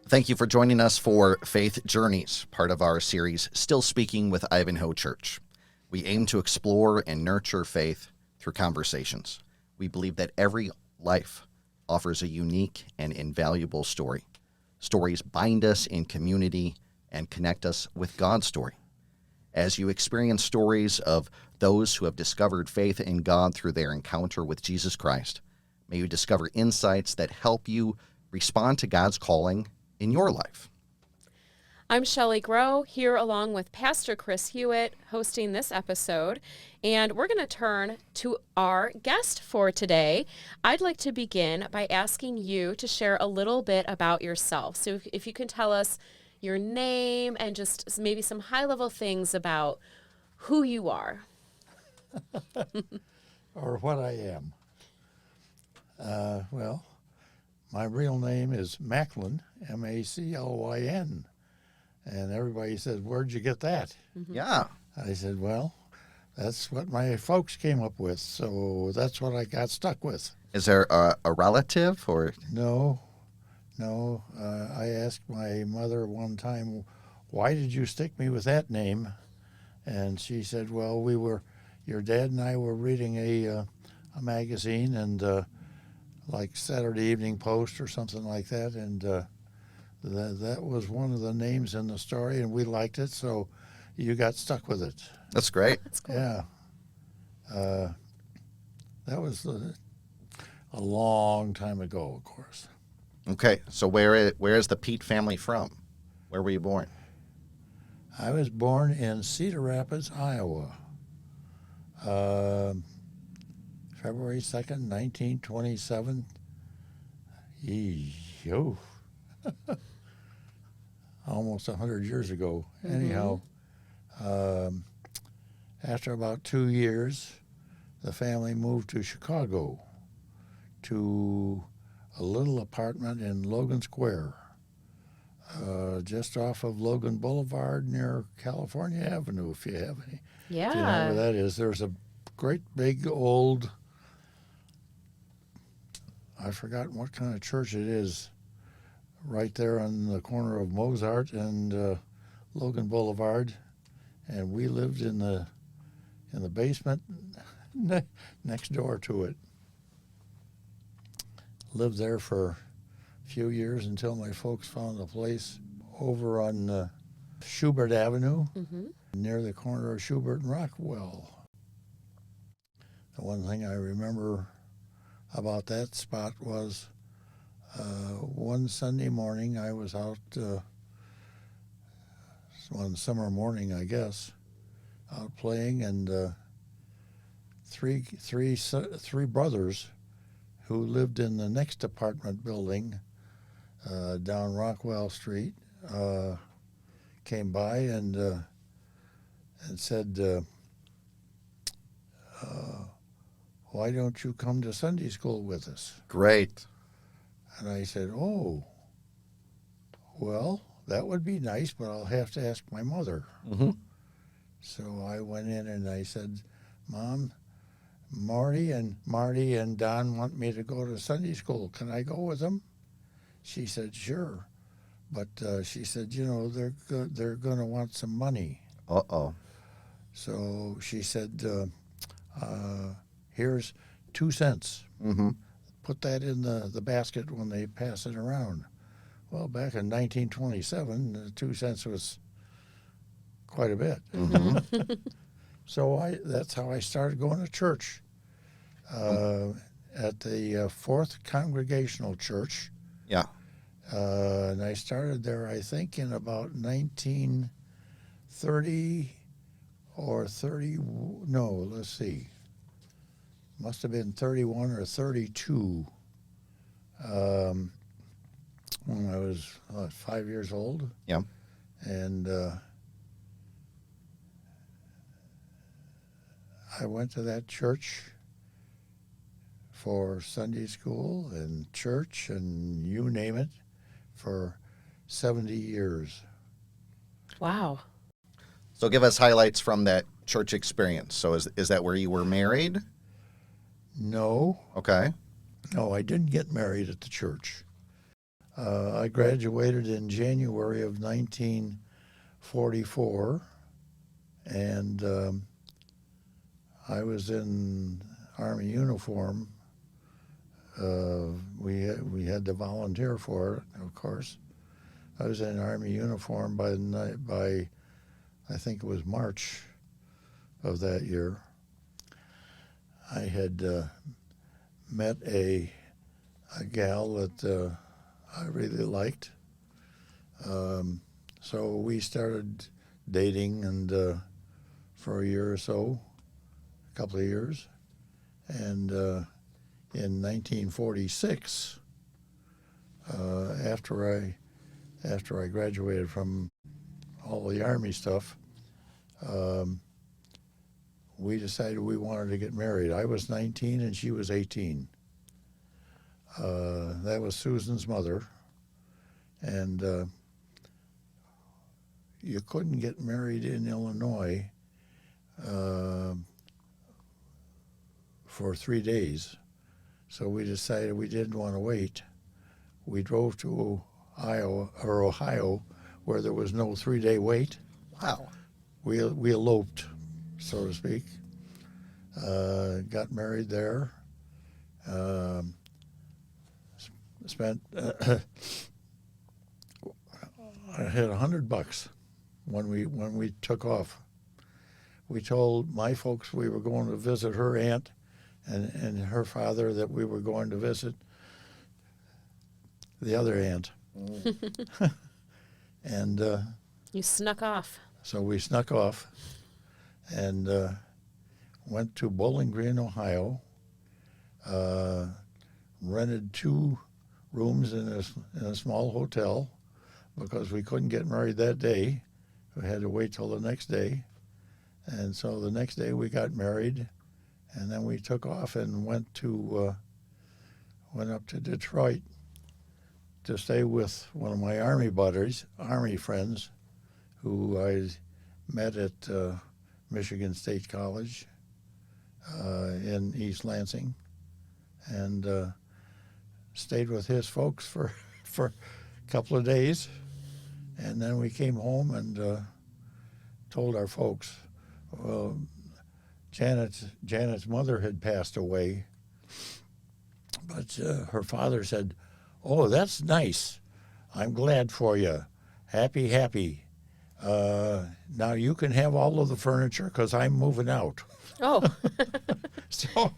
Thank you for joining us for Faith Journeys, part of our series, Still Speaking with Ivanhoe Church. We aim to explore and nurture faith through conversations. We believe that every life offers a unique and invaluable story. Stories bind us in community and connect us with God's story. As you experience stories of those who have discovered faith in God through their encounter with Jesus Christ, may you discover insights that help you respond to God's calling in your life. I'm Shelley Grow, here along with Pastor Kris Hewitt, hosting this episode, and we're going to turn to our guest for today. I'd like to begin by asking you to share a little bit about yourself. So if you can tell us your name and just maybe some high-level things about who you are. Or what I am. Well, my real name is Macklin, M-A-C-L-Y-N. And everybody said, "Where'd you get that?" Mm-hmm. Yeah. I said, "Well, that's what my folks came up with, so that's what I got stuck with." Is there a relative or? No. I asked my mother one time, "Why did you stick me with that name?" And she said, "Well, your dad and I were reading a magazine, and like Saturday Evening Post or something like that, and that was one of the names in the story, and we liked it, so you got stuck with it." That's great. That's cool. Yeah. That was a long time ago, of course. Okay, so where is the Peat family from? Where were you born? I was born in Cedar Rapids, Iowa, February 2nd, 1927. Yo. Almost 100 years ago. Mm-hmm. Anyhow, after about 2 years, the family moved to Chicago, to a little apartment in Logan Square, just off of Logan Boulevard near California Avenue, if you have any. Yeah. If you know where that is. There's a great big old, I've forgotten what kind of church it is, right there on the corner of Mozart and Logan Boulevard, and we lived in the basement next door to it. Lived there for a few years until my folks found a place over on Schubert Avenue, Mm-hmm. near the corner of Schubert and Rockwell. The one thing I remember about that spot was one Sunday morning I was out, one summer morning I guess, out playing, and three brothers who lived in the next apartment building down Rockwell Street came by and said, "Why don't you come to Sunday school with us?" Great. And I said, "Oh, well, that would be nice, but I'll have to ask my mother." Mm-hmm. So I went in and I said, "Mom, Marty and Don want me to go to Sunday school. Can I go with them?" She said, "Sure." But she said, they're going to want some money. Uh-oh. So she said, "Here's 2 cents. Mm-hmm. Put that in the basket when they pass it around." Well, back in 1927, 2 cents was quite a bit. Mm-hmm. So that's how I started going to church at the Fourth Congregational Church. Yeah. And I started there, I think, in about 1930 or 30. No, let's see. Must have been 31 or 32 when I was 5 years old. Yeah. And I went to that church for Sunday school and church and you name it for 70 years. Wow. So give us highlights from that church experience. So is that where you were married? No, Okay. I didn't get married at the church. I graduated in January of 1944, and I was in Army uniform. We had to volunteer for it, of course. I was in Army uniform by I think it was March of that year. I had met a gal that I really liked. So we started dating, and for a year or so, a couple of years. And in 1946, after I graduated from all the Army stuff, we decided we wanted to get married. I was 19 and she was 18. That was Susan's mother. And you couldn't get married in Illinois for 3 days. So we decided we didn't want to wait. We drove to Ohio, where there was no 3-day wait. Wow. We eloped, so to speak. Got married there. Spent I had $100 when we took off. We told my folks we were going to visit her aunt and her father, that we were going to visit the other aunt. And You snuck off. so we snuck off and went to Bowling Green, Ohio, rented 2 rooms in a small hotel because we couldn't get married that day. We had to wait till the next day. And so the next day we got married, and then we took off and went up to Detroit to stay with one of my Army buddies, Army friends, who I met at Michigan State College in East Lansing, and stayed with his folks for a couple of days. And then we came home and told our folks, well, Janet's mother had passed away, but her father said, "Oh, that's nice. I'm glad for you. Happy. Now you can have all of the furniture because I'm moving out." Oh, So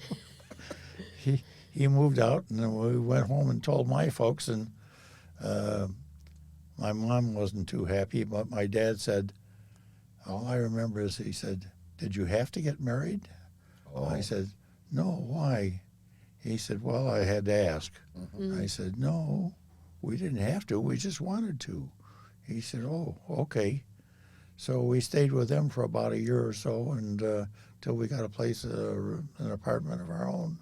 he moved out, and then we went home and told my folks, and my mom wasn't too happy, but my dad said, all I remember is he said, "Did you have to get married?" Oh. I said, "No, why?" He said, "Well, I had to ask." Mm-hmm. I said, "No, we didn't have to. We just wanted to." He said, "Oh, okay." So we stayed with them for about a year or so, and till we got a place, an apartment of our own.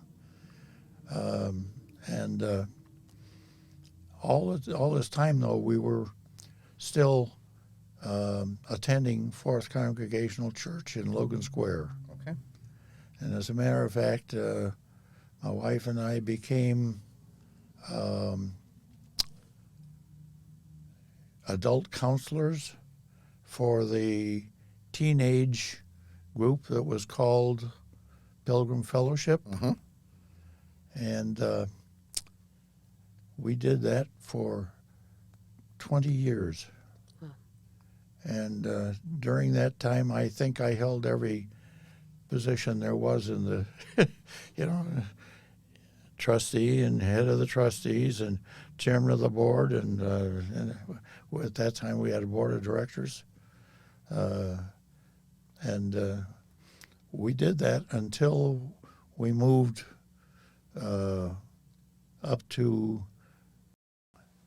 And all this time, though, we were still attending Fourth Congregational Church in Logan Square. Okay. And as a matter of fact, my wife and I became adult counselors for the teenage group that was called Pilgrim Fellowship. Mm-hmm. And we did that for 20 years. Wow. And during that time, I think I held every position there was in the, trustee and head of the trustees and chairman of the board. And at that time, we had a board of directors. And we did that until we moved up to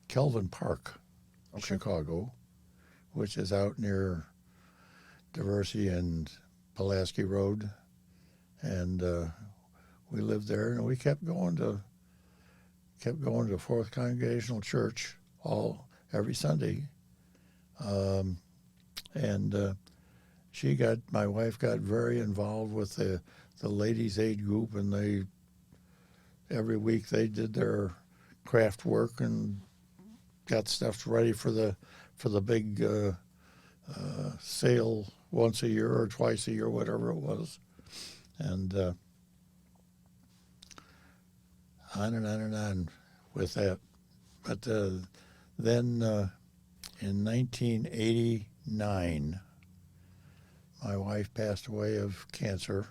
Kelvin Park, Okay. Chicago, which is out near Diversity and Pulaski Road. And we lived there, and we kept going to Fourth Congregational Church every Sunday. And my wife got very involved with the ladies' aid group, and every week they did their craft work and got stuff ready for the big sale once a year or twice a year, whatever it was, and on and on and on with that. But then in 1989, my wife passed away of cancer.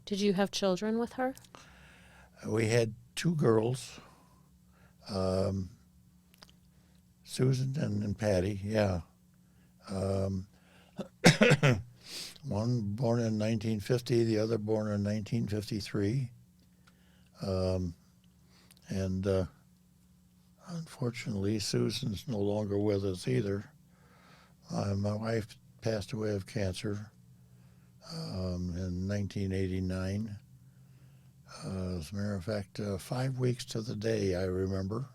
Did you have children with her? We had two girls, Susan and Patty, yeah. One born in 1950, the other born in 1953. And unfortunately, Susan's no longer with us either. My wife passed away of cancer in 1989. As a matter of fact, 5 weeks to the day, I remember,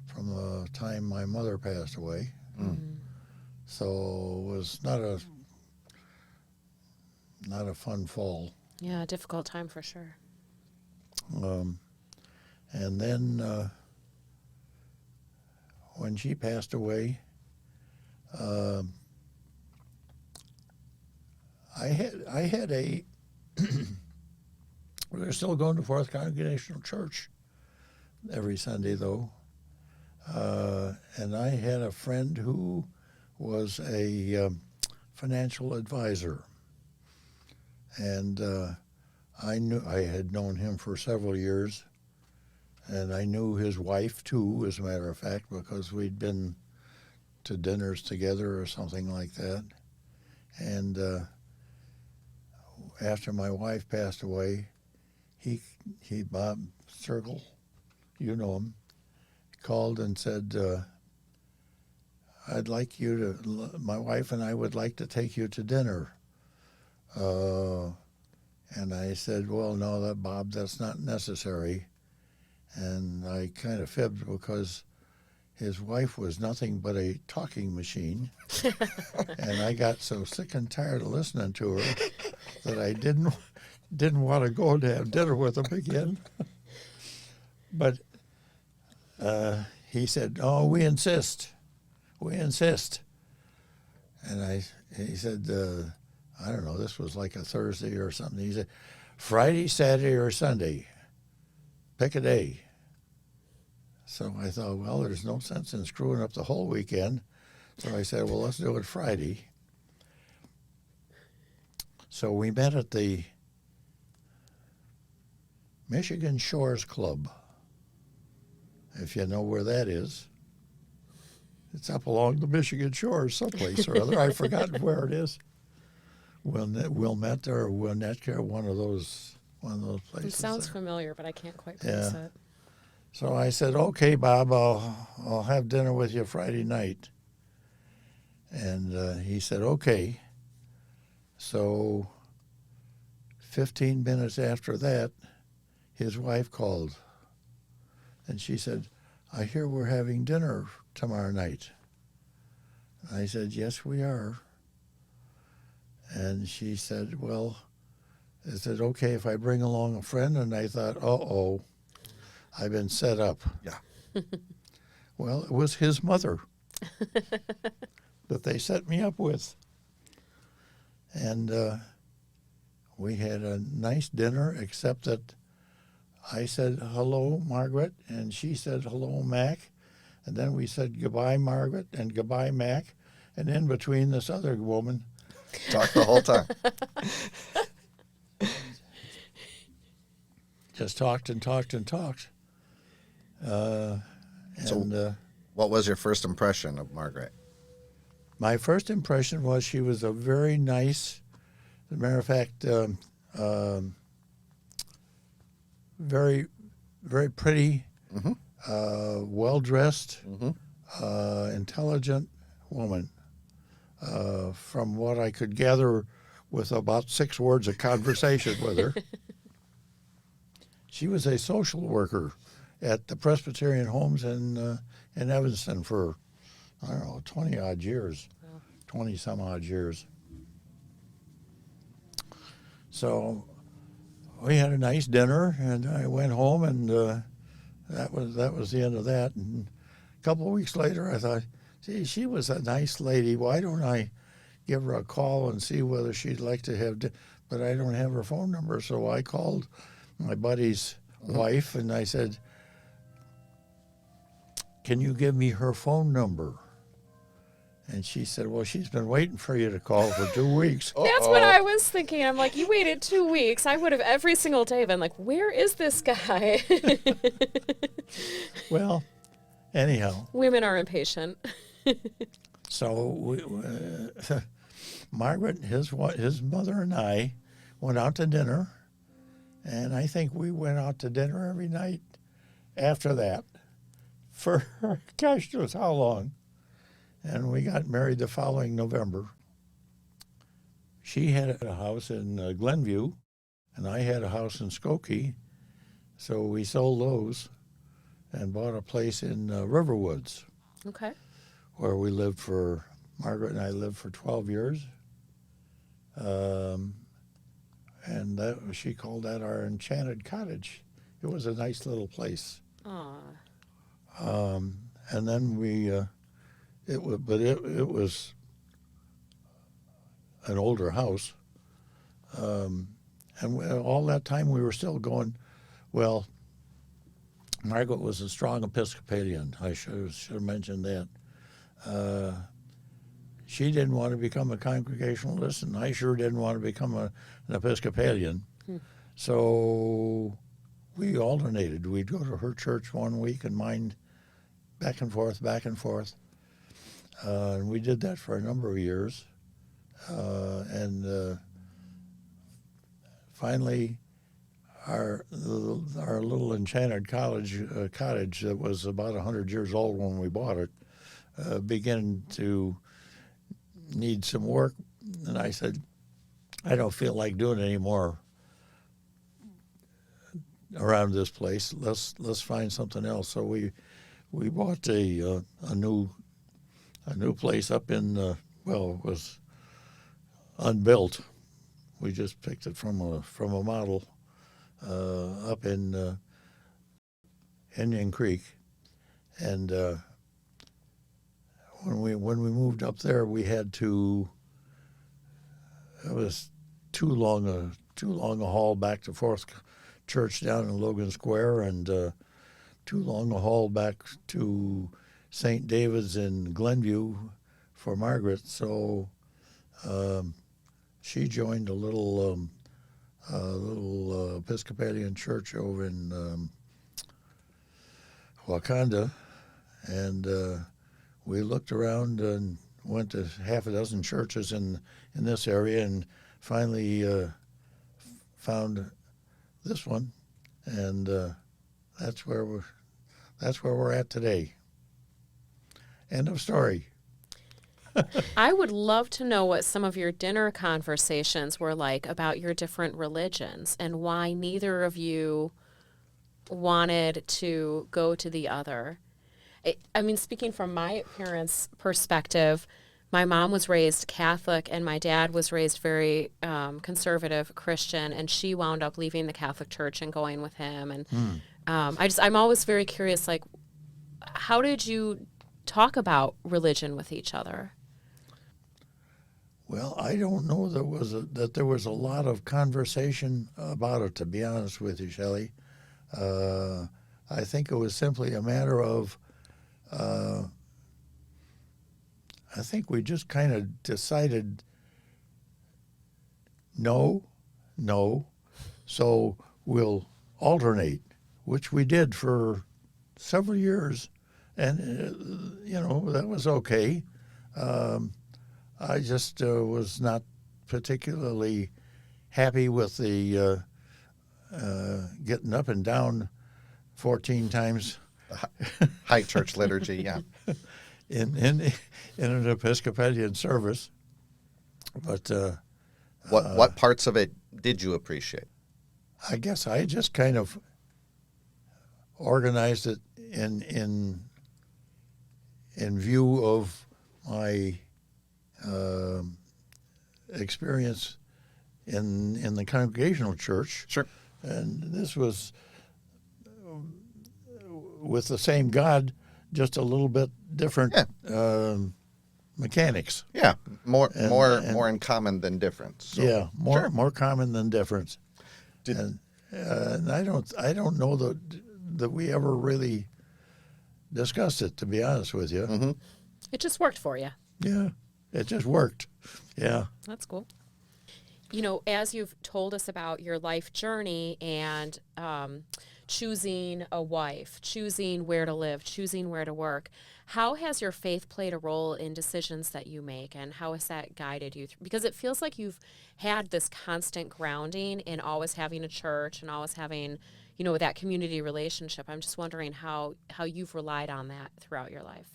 from the time my mother passed away. Mm-hmm. So it was not a fun fall. Yeah, a difficult time for sure. And then when she passed away, I had a we were still going to Fourth Congregational Church every Sunday, though. And I had a friend who was a financial advisor. And I had known him for several years. And I knew his wife, too, as a matter of fact, because we'd been to dinners together or something like that. And after my wife passed away, he Bob Circle, you know him, called and said, I'd like you to, my wife and I would like to take you to dinner. And I said, well, no, Bob, that's not necessary. And I kind of fibbed because his wife was nothing but a talking machine. And I got so sick and tired of listening to her that I didn't want to go to have dinner with him again. But he said, oh, we insist. We insist. And he said, I don't know, this was like a Thursday or something. He said, Friday, Saturday, or Sunday. Pick a day. So I thought, well, there's no sense in screwing up the whole weekend. So I said, well, let's do it Friday. So we met at the Michigan Shores Club, if you know where that is. It's up along the Michigan Shores someplace or other. I've forgotten where it is. Wilmette or Winnetka, one of those places. It sounds there. familiar, but I can't quite place it. So I said, okay, Bob, I'll have dinner with you Friday night. And he said, okay. So 15 minutes after that, his wife called. And she said, I hear we're having dinner tomorrow night. I said, yes, we are. And she said, well, is it okay if I bring along a friend? And I thought, uh-oh, I've been set up. Yeah. Well, it was his mother that they set me up with. And we had a nice dinner, except that I said, hello, Margaret, and she said, hello, Mac. And then we said, goodbye, Margaret, and goodbye, Mac. And in between, this other woman Talk the whole time. just talked and talked and talked. What was your first impression of Margaret? My first impression was she was a very nice, as a matter of fact, very, very pretty, well-dressed, intelligent woman. From what I could gather with about 6 words of conversation with her. She was a social worker at the Presbyterian Homes in Evanston for, I don't know, 20-odd years, 20-some-odd years. So we had a nice dinner, and I went home, and that was the end of that. And A couple of weeks later, I thought, gee, she was a nice lady. Why don't I give her a call and see whether she'd like to have, but I don't have her phone number. So I called my buddy's wife and I said, can you give me her phone number? And she said, well, she's been waiting for you to call for 2 weeks. That's what I was thinking. I'm like, you waited 2 weeks. I would have every single day been like, where is this guy? Well, anyhow. Women are impatient. So Margaret, his mother, and I went out to dinner, and I think we went out to dinner every night after that for, gosh knows how long. And we got married the following November. She had a house in Glenview, and I had a house in Skokie, so we sold those and bought a place in Riverwoods. Okay. Where we lived Margaret and I lived for 12 years. And she called that our enchanted cottage. It was a nice little place. Aw. And then it was an older house. And all that time we were still going, well, Margaret was a strong Episcopalian. I should have mentioned that. She didn't want to become a Congregationalist, and I sure didn't want to become an Episcopalian. So we alternated. We'd go to her church one week and mine, back and forth. And we did that for a number of years. And finally, our little enchanted cottage that was about 100 years old when we bought it began to need some work, and I said, I don't feel like doing any more around this place. Let's find something else. So we bought a new place up in it was unbuilt. We just picked it from a model up in Indian Creek, and when we moved up there, we had to. It was too long a haul back to Fourth Church down in Logan Square, and too long a haul back to St. David's in Glenview for Margaret. So she joined a little Episcopalian church over in Wakanda, and we looked around and went to half a dozen churches in this area, and finally found this one, and that's where we're at today. End of story. I would love to know what some of your dinner conversations were like about your different religions and why neither of you wanted to go to the other. I mean, speaking from my parents' perspective, my mom was raised Catholic and my dad was raised very conservative Christian, and she wound up leaving the Catholic Church and going with him. And I'm always very curious, like, how did you talk about religion with each other? Well, I don't know that there was a lot of conversation about it, to be honest with you, Shelley. I think it was simply a matter of I think we just kind of decided no, so we'll alternate, which we did for several years, and that was okay. I just was not particularly happy with the getting up and down 14 times. High church liturgy, yeah. in an Episcopalian service. But what parts of it did you appreciate? I guess I just kind of organized it in view of my experience in the Congregational Church. Sure. And this was with the same God just a little bit different Yeah. mechanics. Yeah, more And- more in common than difference. So, Yeah, sure. more common than different. Did- And I don't know that we ever really discussed it, to be honest with you. Mm-hmm. It just worked for you. Yeah, it just worked. Yeah. That's cool. You know, as you've told us about your life journey and choosing a wife, choosing where to live, choosing where to work, how has your faith played a role in decisions that you make, and how has that guided you? Because it feels like you've had this constant grounding in always having a church and always having, you know, that community relationship. I'm just wondering how you've relied on that throughout your life.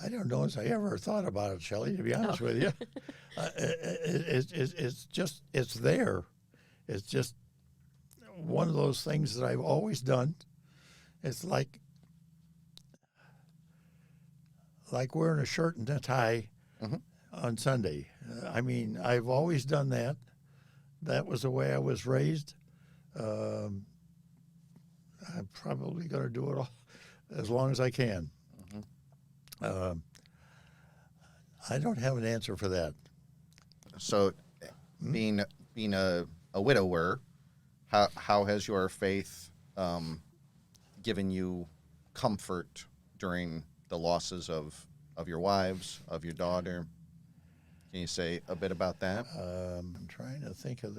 I don't know as I ever thought about it, Shelley, to be honest with you. It's there. It's just one of those things that I've always done. It's like wearing a shirt and a tie Mhm. on Sunday. I mean, I've always done that. That was the way I was raised. I'm probably going to do it all, as long as I can. I don't have an answer for that. So, being a widower, how has your faith given you comfort during the losses of your wives, of your daughter? Can you say a bit about that? I'm trying to think of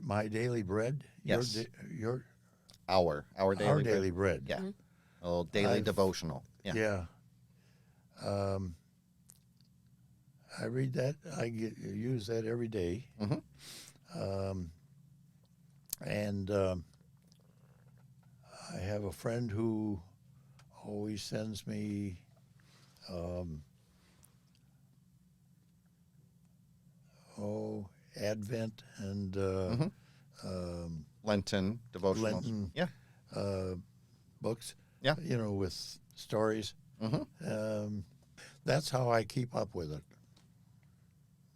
my daily bread. Yes. Your Our daily our bread. daily bread. Yeah. A little daily I've- devotional. Yeah. Yeah. I read that. Use that every day. Mhm. And I have a friend who always sends me Advent and Lenten devotionals. Lenten. Yeah. Books. Yeah. You know, with stories. Mm-hmm. That's how I keep up with it.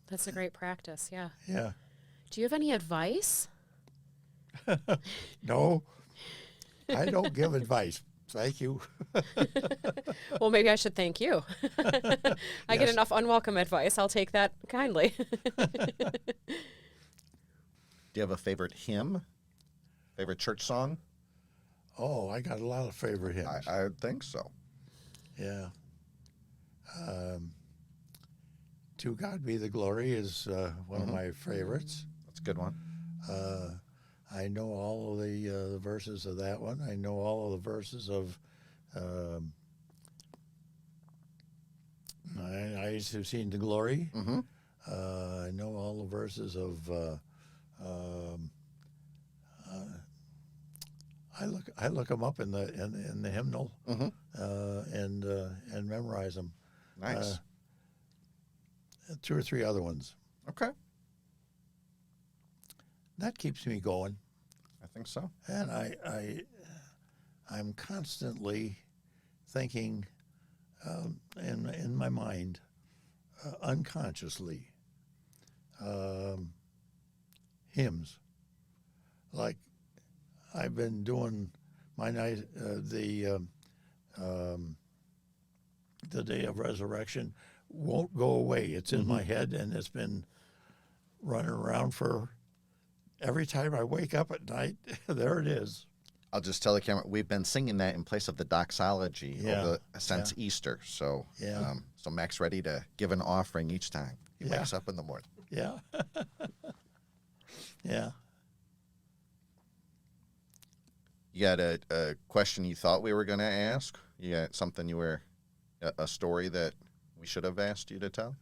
That's a great practice, yeah. Yeah. Do you have any advice? No, I don't give advice. Thank you. Well, maybe I should thank you. I get Yes. enough unwelcome advice. I'll take that kindly. Do you have a favorite hymn? Favorite church song? Oh, I got a lot of favorite hymns. I think so. Yeah. To God Be the Glory is one of my favorites. That's a good one. I know all of the verses of that one. I know all of the verses of Eyes Have Seen the Glory. Mm-hmm. I know all the verses of. I look them up in the hymnal Mm-hmm. and memorize them. Nice. 2 or 3 other ones. Okay. That keeps me going, I think so. and I'm constantly thinking in my mind, unconsciously, hymns. Like I've been doing my night the Day of Resurrection won't go away. It's in my head, and it's been running around for every time I wake up at night. There it is. I'll just tell the camera we've been singing that in place of the doxology since Easter. So, Yeah. So Mac's ready to give an offering each time he Yeah. wakes up in the morning. Yeah. Yeah. You got a question you thought we were going to ask? You got something a story that we should have asked you to tell?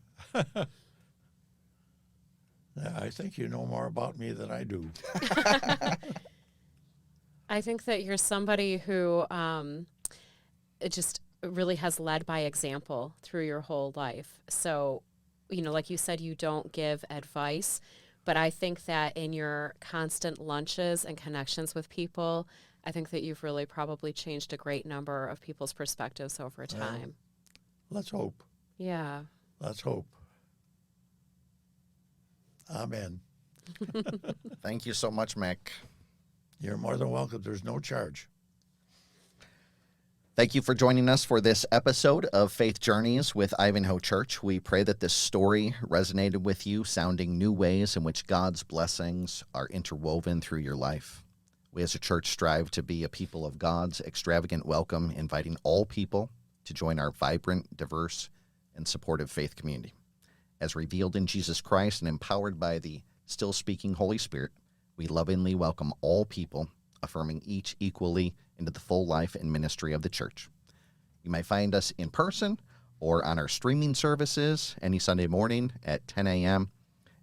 Yeah, I think you know more about me than I do. I think that you're somebody who it just really has led by example through your whole life. So, you know, like you said, you don't give advice, but I think that in your constant lunches and connections with people, I think that you've really probably changed a great number of people's perspectives over time. Let's hope. Yeah. Let's hope. Amen. Thank you so much, Mac. You're more than welcome. There's no charge. Thank you for joining us for this episode of Faith Journeys with Ivanhoe Church. We pray that this story resonated with you, sounding new ways in which God's blessings are interwoven through your life. We as a church strive to be a people of God's extravagant welcome, inviting all people to join our vibrant, diverse, and supportive faith community. As revealed in Jesus Christ and empowered by the still speaking Holy Spirit, we lovingly welcome all people, affirming each equally into the full life and ministry of the church. You might find us in person or on our streaming services any Sunday morning at 10 a.m.,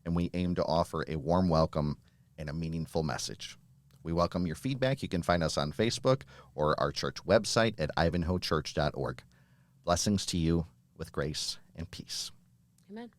and we aim to offer a warm welcome and a meaningful message. We welcome your feedback. You can find us on Facebook or our church website at ivanhoechurch.org. Blessings to you with grace and peace. Amen.